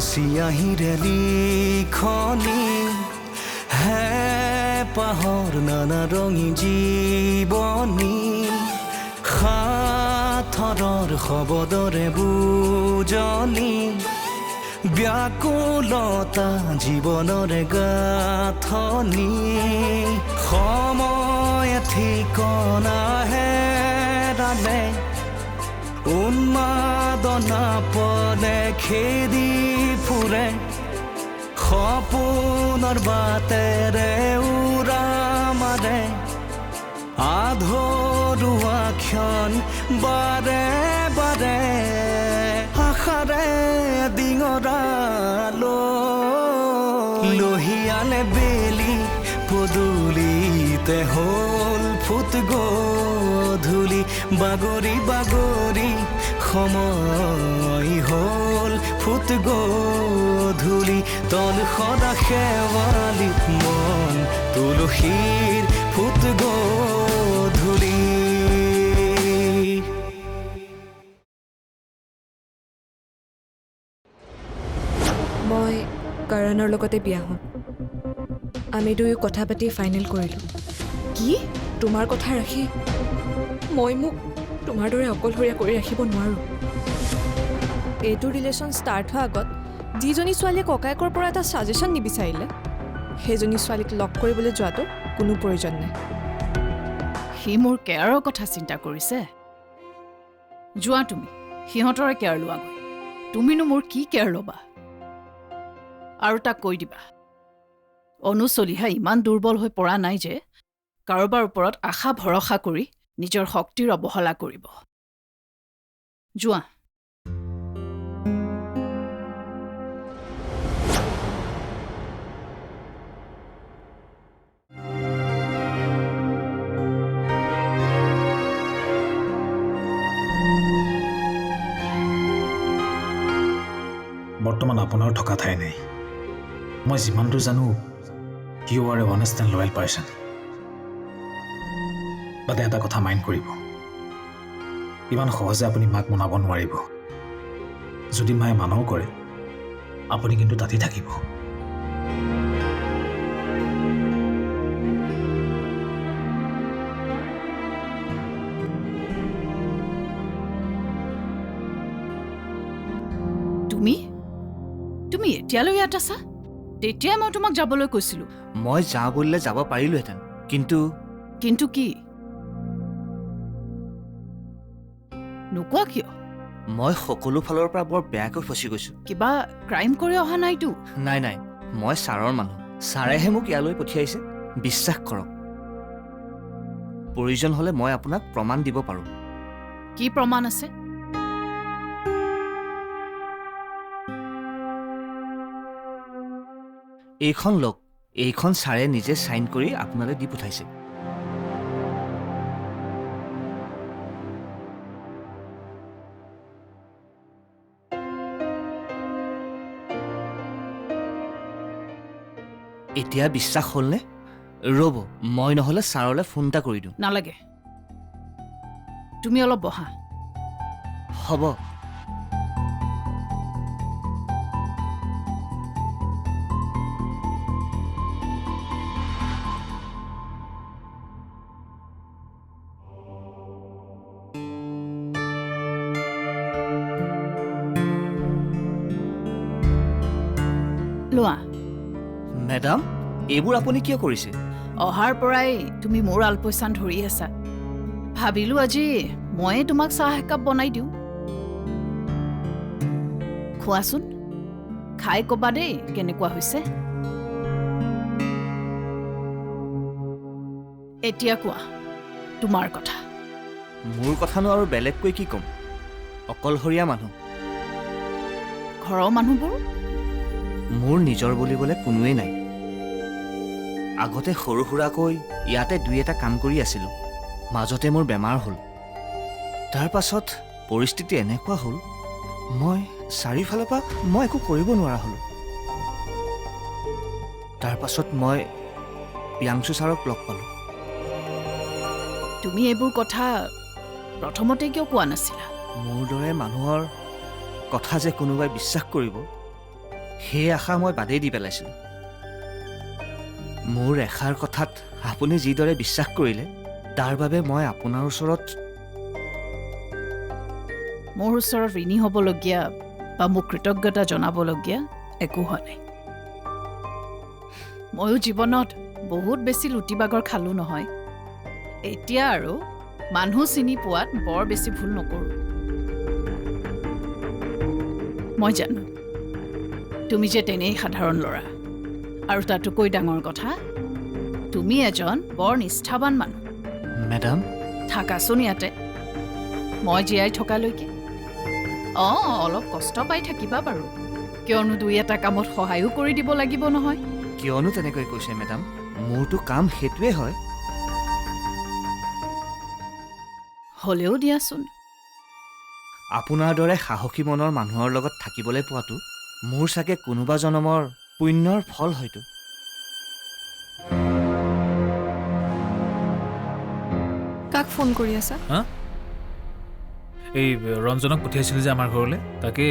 চিয়াহীৰে লিখনি হে পাহৰ নানা ৰঙী জীৱনী সাথৰৰ শব্দৰে বুজনি ব্যাকুলতা জীৱনৰে গাঁথনি সময় ঠিকনা হেৰালে উন্মাদনা পলে খেদি ফুৰে সপোনৰ বাটেৰে উৰা মাৰে আধৰুৱা ক্ষণ বাৰে বাৰে আশাৰে ডিঙৰা লহিয়ালে বেলি পদূলিতে হ'ল ফুট গধূলি বাগৰি বাগৰি সময় হ'ল ফুট গধূলি তল সদা শেৱালিত মন তুলসীৰ ফুট গধূলি মই কৰণৰ লগতে বিয়া হ'ম আমি দুয়ো কথা পাতি ফাইনেল কৰিলোঁ কি তোমাৰ কথা ৰাখি মই মোক তোমাৰ দৰে অকলশৰীয়া কৰি ৰাখিব নোৱাৰোঁ এইটো ৰিলেশ্যন ষ্টাৰ্ট হোৱাৰ আগত যিজনী ছোৱালীয়ে ককায়েকৰ পৰা এটা ছাজেশ্যন নিবিচাৰিলে সেইজনী ছোৱালীক লগ কৰিবলৈ যোৱাটো কোনো প্ৰয়োজন নাই সি মোৰ কেয়াৰৰ কথা চিন্তা কৰিছে যোৱা তুমি সিহঁতৰে কেয়াৰ লোৱাগৈ তুমিনো মোৰ কি কেয়াৰ ল'বা আৰু তাক কৈ দিবা অনুচলিহা ইমান দুৰ্বল হৈ পৰা নাই যে কাৰোবাৰ ওপৰত আশা ভৰসা কৰি নিজৰ শক্তিৰ অৱহেলা কৰিব যোৱা বৰ্তমান আপোনাৰ থকা ঠাই নাই মই যিমান দূৰ জানো you are a honest and loyal person but এটা কথা মাইণ্ড কৰিব ইমান সহজে আপুনি মাক মনাব নোৱাৰিব যদি মায়ে মানাও কৰে আপুনি কিন্তু তাতেই থাকিব তুমি এতিয়ালৈ ইয়াত আছা তেতিয়াই মই তোমাক যাবলৈ কৈছিলোঁ মই যাওঁ বুলিলে যাব পাৰিলোহেঁতেন কিন্তু কিন্তু কি নোকোৱা কিয় মই সকলো ফালৰ পৰা বৰ বেয়াকৈ ফচি গৈছোঁ কিবা ক্ৰাইম কৰি অহা নাইতো নাই নাই মই ছাৰৰ মানুহ ছাৰেহে মোক ইয়ালৈ পঠিয়াইছে বিশ্বাস কৰক প্ৰয়োজন হ'লে মই আপোনাক প্ৰমাণ দিব পাৰোঁ কি প্ৰমাণ আছে এইখন লওক এইখন ছাৰে নিজে চাইন কৰি আপোনালৈ দি পঠাইছে এতিয়া বিশ্বাস হ'লনে ৰ'ব মই নহ'লে ছাৰলৈ ফোন এটা কৰি দিওঁ নালাগে তুমি অলপ বহা হ'ব লোৱা মেডাম এইবোৰ আপুনি কিয় কৰিছে অহাৰ পৰাই তুমি মোৰ আলপৈচান ধৰি আছা ভাবিলোঁ আজি ময়ে তোমাক চাহ একাপ বনাই দিওঁ খোৱাচোন খাই ক'বা দেই কেনেকুৱা হৈছে এতিয়া কোৱা তোমাৰ কথা মোৰ কথানো আৰু বেলেগকৈ কি ক'ম অকলশৰীয়া মানুহ ঘৰৰ মানুহবোৰ মোৰ নিজৰ বুলিবলৈ কোনোৱেই নাই আগতে সৰু সুৰাকৈ ইয়াতে দুই এটা কাম কৰি আছিলোঁ মাজতে মোৰ বেমাৰ হ'ল তাৰ পাছত পৰিস্থিতি এনেকুৱা হ'ল মই চাৰিওফালৰ পৰা মই একো কৰিব নোৱাৰা হ'লোঁ তাৰ পাছত মই প্ৰিয়াংশু ছাৰক লগ পালোঁ তুমি এইবোৰ কথা প্ৰথমতে কিয় কোৱা নাছিলা মোৰ দৰে মানুহৰ কথা যে কোনোবাই বিশ্বাস কৰিব সেই আশা মই বাদেই দি পেলাইছিলোঁ। মোৰ এষাৰ কথাত আপুনি যিদৰে বিশ্বাস কৰিলে তাৰ বাবে মই আপোনাৰ ওচৰত মোৰ ওচৰত ঋণী হ'বলগীয়া বা মোক কৃতজ্ঞতা জনাবলগীয়া একো হোৱা নাই। ময়ো জীৱনত বহুত বেছি লুটিবাগৰ খালোঁ নহয়। এতিয়া আৰু মানুহ চিনি পোৱাত বৰ বেছি ভুল নকৰোঁ। মই জানো তুমি যে তেনেই সাধাৰণ ল'ৰা, আৰু তাতোকৈ ডাঙৰ কথা তুমি এজন বৰ নিষ্ঠাৱান মানুহ। মেডাম, থাকাচোন ইয়াতে মই জীয়াই থকালৈকে। অলপ কষ্ট পাই থাকিবা বাৰু, কিয়নো দুই এটা কামত সহায়ো কৰি দিব লাগিব নহয়। কিয়নো তেনেকৈ কৈছে মেডাম? মোৰতো কাম সেইটোৱে হয়। হ'লেও দিয়াচোন, আপোনাৰ দৰে সাহসী মনৰ মানুহৰ লগত থাকিবলৈ পোৱাটো মোৰ চাগে কোনোবা জনমৰ পুণ্যৰ ফল হয়তো। কাক ফোন কৰি আছা? হা? এই ৰঞ্জনক পঠিয়াইছিলোঁ যে আমাৰ ঘৰলৈ, তাকে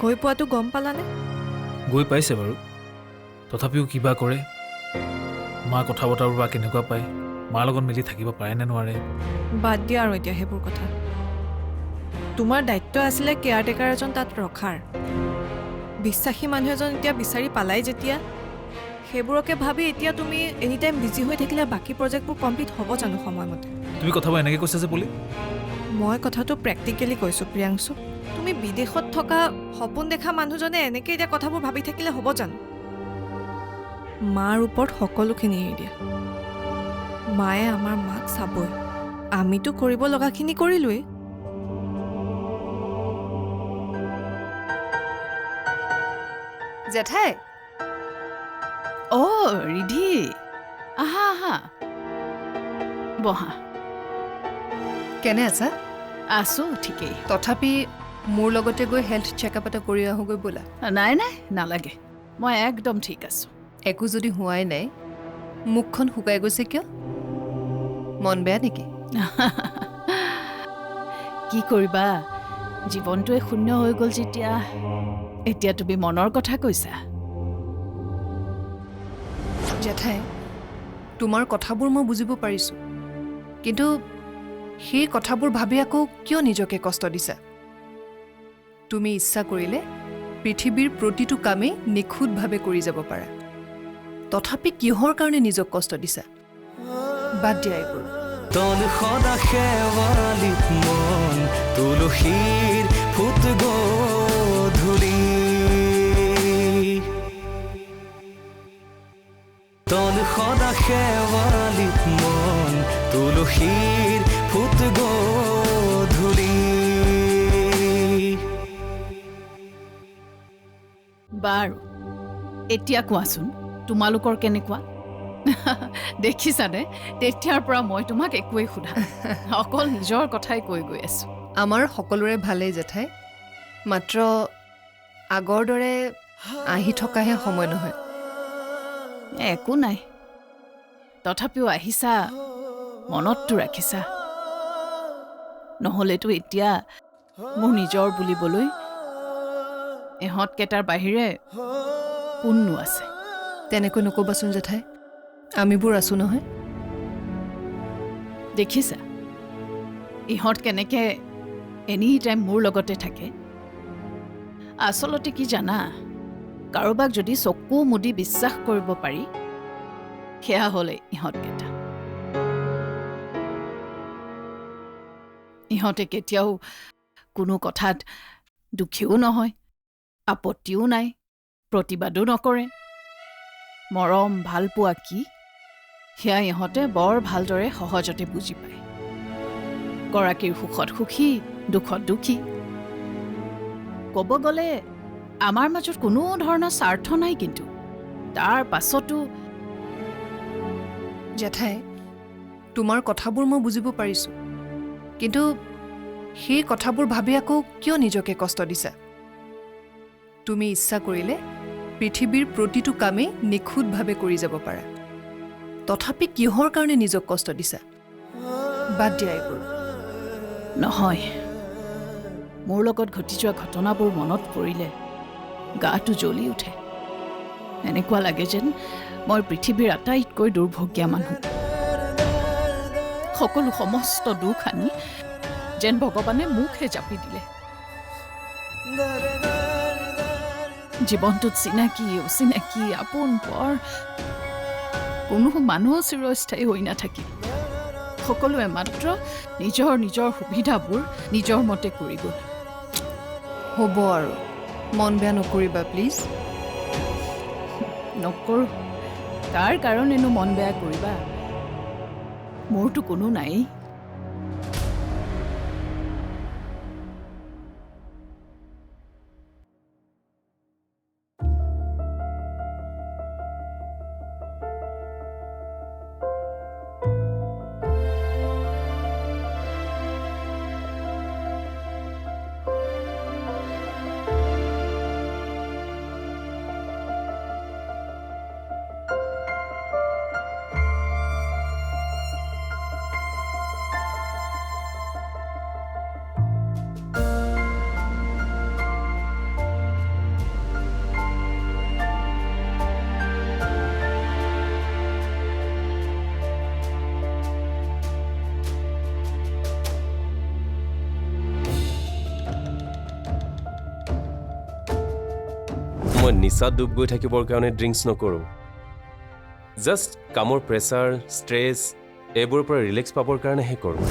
গৈ পোৱাটো গম পালানে? গৈ পাইছে বাৰু। তথাপিও কিবা কৰে, মা কথা বতৰাবোৰ বা কেনেকুৱা পায়, মাৰ লগত মিলি থাকিব পাৰে নে নোৱাৰে। বাদ দিয়া আৰু এতিয়া সেইবোৰ কথা। তোমাৰ দায়িত্ব আছিলে কেয়াৰটেকাৰ এজন তাত ৰখাৰ। বিশ্বাসী মানুহ এজন এতিয়া বিচাৰি পালাই যেতিয়া, সেইবোৰকে ভাবি এতিয়া তুমি এনি টাইম বিজি হৈ থাকিলে বাকী প্ৰজেক্টবোৰ কমপ্লিট হ'ব জানো সময়মতে? তুমি কথাবোৰ এনেকৈ কৈছা যে পলি? মই কথাটো প্ৰেক্টিকেলি কৈছোঁ প্ৰিয়াংশু। তুমি বিদেশত থকা সপোন দেখা মানুহজনে এনেকৈ এতিয়া কথাবোৰ ভাবি থাকিলে হ'ব জানো? মাৰ ওপৰত সকলোখিনি এৰি দিয়া। মায়ে আমাৰ মাক চাবই, আমিতো কৰিব লগাখিনি কৰিলোৱেই। জেঠাই, ৰিধি, আহা আহা, বহা। কেনে আছা? আছোঁ ঠিকেই। তথাপি মোৰ লগতে গৈ হেল্থ চেকআপ এটা কৰি আহোঁগৈ ব'লা। নাই নাই নালাগে, মই একদম ঠিক আছোঁ। একো যদি হোৱাই নাই, মুখখন শুকাই গৈছে কিয়? মন বেয়া নেকি? কি কৰিবা, জীৱনটোৱে শূন্য হৈ গ'ল যেতিয়া। এতিয়া তুমি মনৰ কথা কৈছা। জেঠাই, তোমাৰ কথাবোৰ মই বুজিব পাৰিছোঁ, কিন্তু সেই কথাবোৰ ভাবি আকৌ কিয় নিজকে কষ্ট দিছা? তুমি ইচ্ছা কৰিলে পৃথিৱীৰ প্ৰতিটো কামেই নিখুঁতভাৱে কৰি যাব পাৰা। তথাপি কিহৰ কাৰণে নিজক কষ্ট দিছা? বাদ দিয়া এইবোৰ। তন সদা শেৱালিত মন তুলসীৰ ফুট গধূলি, তন সদা শেৱালিত মন তুলসীৰ ফুট গধূলি। বাৰু এতিয়া কোৱাচোন তোমালোকৰ কেনেকুৱা? দেখিছানে, তেতিয়াৰ পৰা মই তোমাক একোৱেই সোধা, অকল নিজৰ কথাই কৈ গৈ আছোঁ। আমাৰ সকলোৰে ভালেই জেঠাই, মাত্ৰ আগৰ দৰে আহি থকাহে সময় নহয়। একো নাই, তথাপিও আহিছা, মনততো ৰাখিছা। নহ'লেতো এতিয়া মোৰ নিজৰ বুলিবলৈ ইহঁতকেইটাৰ বাহিৰে কোননো আছে? তেনেকৈ নক'বাচোন জেঠাই, আমিবোৰ আছোঁ নহয়। দেখিছা ইহঁত কেনেকৈ এনি টাইম মোৰ লগতে থাকে। আচলতে কি জানা, কাৰোবাক যদি চকু মুদি বিশ্বাস কৰিব পাৰি, সেয়া হ'লে ইহঁতকেইটা। ইহঁতে কেতিয়াও কোনো কথাত দুখীও নহয়, আপত্তিও নাই, প্ৰতিবাদো নকৰে। মৰম ভালপোৱা কি সেয়া ইহঁতে বৰ ভালদৰে সহজতে বুজি পায়। গৰাকীৰ সুখত সুখী, দুখত দুখী। ক'ব গ'লে আমাৰ মাজত কোনো ধৰণৰ স্বাৰ্থ নাই, কিন্তু তাৰ পাছতো জেঠাই, তোমাৰ কথাবোৰ মই বুজিব পাৰিছোঁ, কিন্তু সেই কথাবোৰ ভাবি আকৌ কিয় নিজকে কষ্ট দিছা? তুমি ইচ্ছা কৰিলে পৃথিৱীৰ প্ৰতিটো কামেই নিখুঁতভাৱে কৰি যাব পাৰা। তথাপি কিহৰ কাৰণে নিজক কষ্ট দিছা? বাদ দিয়া এইবোৰ। নহয়, মোৰ লগত ঘটি যোৱা ঘটনাবোৰ মনত পৰিলে গাটো জ্বলি উঠে। এনেকুৱা লাগে যেন মই পৃথিৱীৰ আটাইতকৈ দুৰ্ভগীয়া মানুহ। সকলো সমস্ত দুখ আনি যেন ভগৱানে মুখহে জাপি দিলে। জীৱনটোত চিনাকি অচিনাকি আপোন পৰ কোনো মানুহ চিৰস্থায়ী হৈ নাথাকিল। সকলোৱে মাত্ৰ নিজৰ নিজৰ সুবিধাবোৰ নিজৰ মতে কৰি গ'ল। হ'ব আৰু মন বেয়া নকৰিবা প্লিজ। নকৰোঁ। কাৰ কাৰণেনো মন বেয়া কৰিবা? মোৰতো কোনো নাই। মই নিচাত ডুব গৈ থাকিবৰ কাৰণে ড্ৰিংকছ নকৰোঁ। জাষ্ট কামৰ প্ৰেছাৰ ষ্ট্ৰেছ এইবোৰৰ পৰা ৰিলেক্স পাবৰ কাৰণেহে কৰোঁ।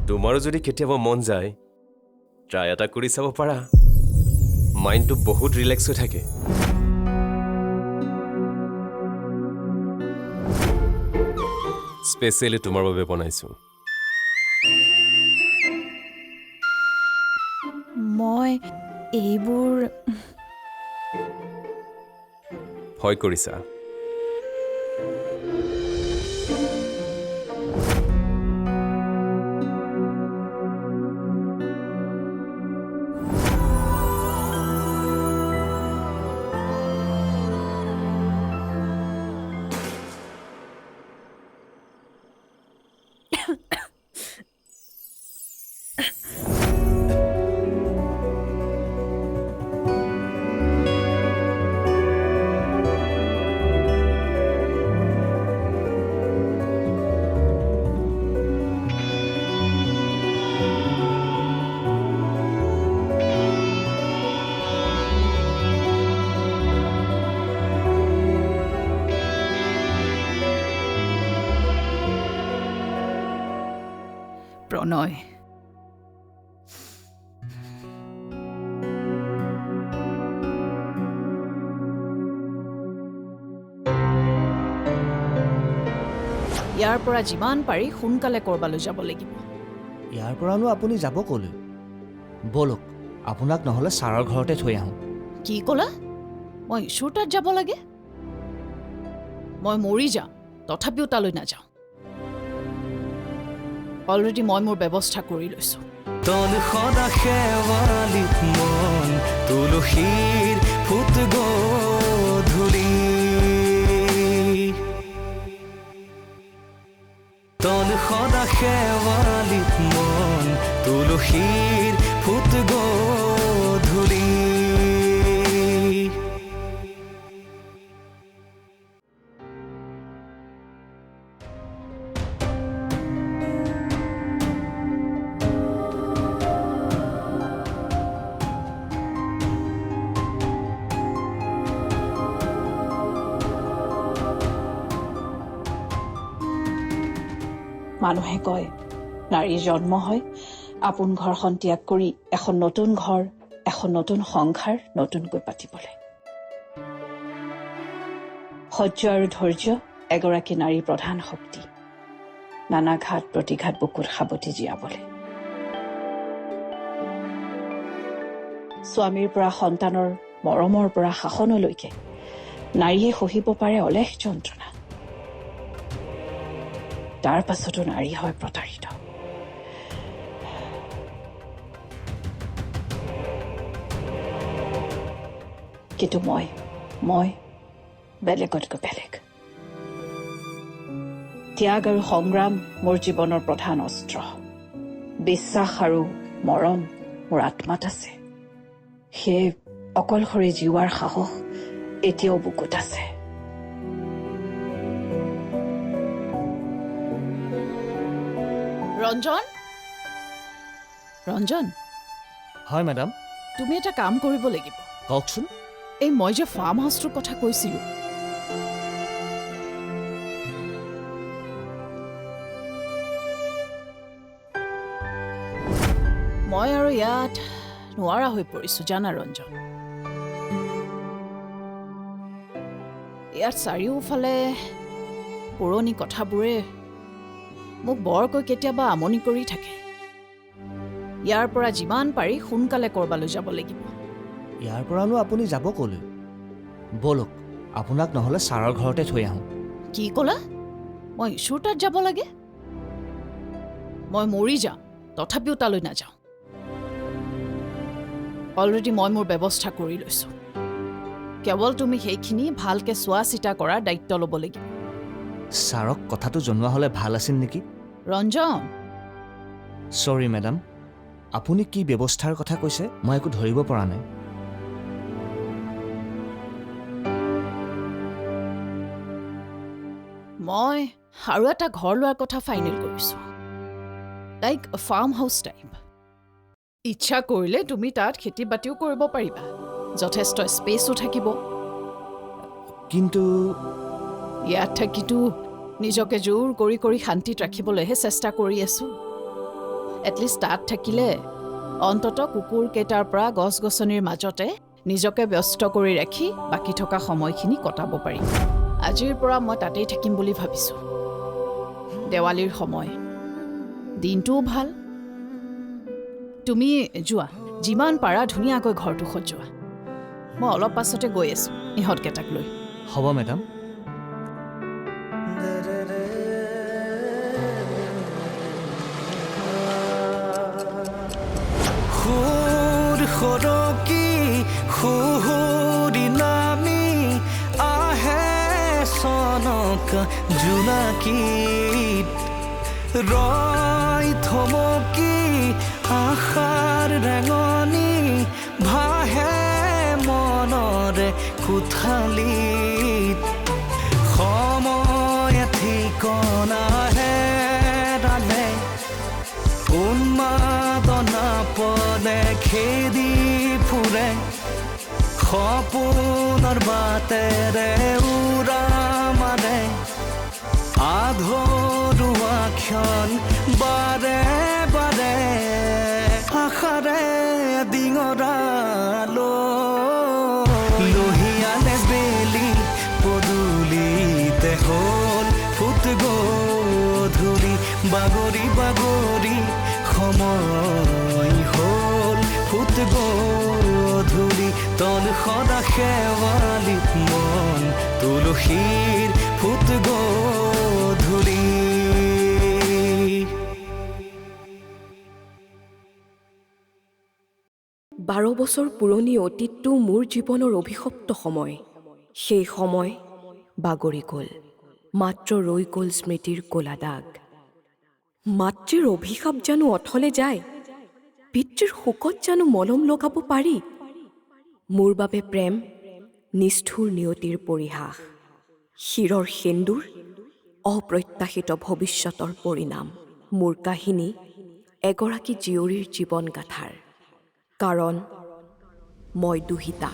তোমাৰো যদি কেতিয়াবা মন যায় ট্ৰাই এটা কৰি চাব পাৰা। মাইণ্ডটো বহুত ৰিলেক্স হৈ থাকে। স্পেচিয়েলি তোমাৰ বাবে বনাইছোঁ। মই এইবোৰ ভয় কৰিছা? প্ৰণয়। ইয়াৰ পৰা যিমান পাৰি সোনকালে কৰবালৈ যাব লাগিব। ইয়াৰ পৰানো আপুনি যাব ক'লৈ? ব'লক আপোনাক নহ'লে ছাৰৰ ঘৰতে থৈ আহোঁ। কি ক'লা? মই ঈশ্বৰ তাত যাব লাগে? মই মৰি যাম তথাপিও তালৈ নাযাওঁ। অলৰেডি মই মোৰ ব্যৱস্থা কৰি লৈছোঁ। তন সদা শেৱালিত মন তুলসীৰ ফুট গধূলি। তন সদা শেৱালিত মন তুলসীৰ ফুট গধূলি। মানুহে কয় নাৰীৰ জন্ম হয় আপোন ঘৰখন ত্যাগ কৰি এখন নতুন ঘৰ এখন নতুন সংসাৰ নতুনকৈ পাতিবলৈ। সহ্য আৰু ধৈৰ্য এগৰাকী নাৰীৰ প্ৰধান শক্তি। নানা ঘাট প্ৰতিঘাত বুকুত সাৱটি জীয়াবলৈ। স্বামীৰ পৰা সন্তানৰ মৰমৰ পৰা শাসনলৈকে নাৰীয়ে সহিব পাৰে অলেখ যন্ত্ৰণা। তাৰ পাছতো নাৰী হয় প্ৰতাৰিত। কিন্তু মই বেলেগতকৈ বেলেগ। ত্যাগ আৰু সংগ্ৰাম মোৰ জীৱনৰ প্ৰধান অস্ত্ৰ। বিশ্বাস আৰু মৰম মোৰ আত্মাত আছে। সেয়ে অকলশৰে জীওৱাৰ সাহস এতিয়াও বুকুত আছে। ৰঞ্জন ৰঞ্জন হয় মেডাম, তুমি এটা কাম কৰিব লাগিব। কওকচোন। এই মই যে ফাৰ্ম হাউচটোৰ কথা কৈছিলোঁ, মই আৰু ইয়াত নোৱাৰা হৈ পৰিছোঁ জানা ৰঞ্জন। ইয়াত চাৰিওফালে পুৰণি কথাবোৰে মোক বৰকৈ কেতিয়াবা আমনি কৰি থাকে। ইয়াৰ পৰা যিমান পাৰি সোনকালে কৰবালৈ যাব লাগিব। ইয়াৰ পৰানো আপুনি যাব ক'লৈ? ব'লক, আপোনাক নহ'লে ছাৰৰ ঘৰতে থৈ আহোঁ। কি ক'লা? মই ঈশ্বৰ তাত যাব লাগে? মই মৰি যাম, তথাপিও তালৈ নাযাওঁ। অলৰেডি মই মোৰ ব্যৱস্থা কৰি লৈছোঁ। কেৱল তুমি সেইখিনি ভালকৈ চোৱা চিতা কৰাৰ দায়িত্ব ল'ব লাগিব। ছাৰক কথাটো জনোৱা হ'লে ভাল আছিল নেকি? ৰঞ্জন, চৰি মেডাম, আপুনি কি ব্যৱস্থাৰ কথা কৈছে মই একো ধৰিব পৰা নাই। মই আৰু এটা ঘৰ লোৱাৰ কথা ফাইনেল কৰিছোঁ, লাইক ফাৰ্ম হাউচ টাইপ। ইচ্ছা কৰিলে তুমি তাত খেতি বাতিও কৰিব পাৰিবা, যথেষ্ট স্পেচো থাকিব। কিন্তু ইয়াত থাকিতো নিজকে জোৰ কৰি কৰি শান্তিত ৰাখিবলৈহে চেষ্টা কৰি আছোঁ। এটলিষ্ট তাত থাকিলে অন্ততঃ কুকুৰকেইটাৰ পৰা গছ গছনিৰ মাজতে নিজকে ব্যস্ত কৰি ৰাখি বাকী থকা সময়খিনি কটাব পাৰিম। আজিৰ পৰা মই তাতেই থাকিম বুলি ভাবিছোঁ। দেৱালীৰ সময়, দিনটোও ভাল। তুমি যোৱা, যিমান পাৰা ধুনীয়াকৈ ঘৰটো সজোৱা। মই অলপ পাছতে গৈ আছোঁ ইহঁতকেইটাক লৈ। হ'ব মেডাম। সুৰ সৰকি সুহুৰি নামি আহে চনক জোনাকীত, ৰয় থমকি আশাৰ ৰেঙনি ভাহে মনৰে কোঠালিত। সময় ঠিকনা হেৰালে উন্মাদনা পদে খেদি ফুৰে, সপোনৰ বাটেৰে উৰা মাৰে, আধৰুৱা ক্ষণ বাৰে বাৰে আশাৰে ডিঙৰালো। লোহিয়ালে বেলি পদূলিতে হ'ল ফুট গধূলি, বাগৰি বাগৰি সময় হ'ল ফুট গধূলি। তল সদা শেৱালিত মন তুলসীৰ ফুট গধূলি। 12 বছৰ পুৰণি অতীতটো মোৰ জীৱনৰ অভিশপ্ত সময়। সেই সময় বাগৰি গ'ল, মাত্ৰ ৰৈ গ'ল স্মৃতিৰ ক'লা দাগ। মাতৃৰ অভিশাপ জানো অথলে যায়? পিতৃৰ শোকত জানো মলম লগাব পাৰি? মোৰ বাবে প্ৰেম নিষ্ঠুৰ নিয়তিৰ পৰিহাস, শিৰৰ সেন্দুৰ অপ্ৰত্যাশিত ভৱিষ্যতৰ পৰিণাম। মোৰ কাহিনী এগৰাকী জীয়ৰীৰ জীৱন গাথাৰ, কাৰণ মই দুহিতা।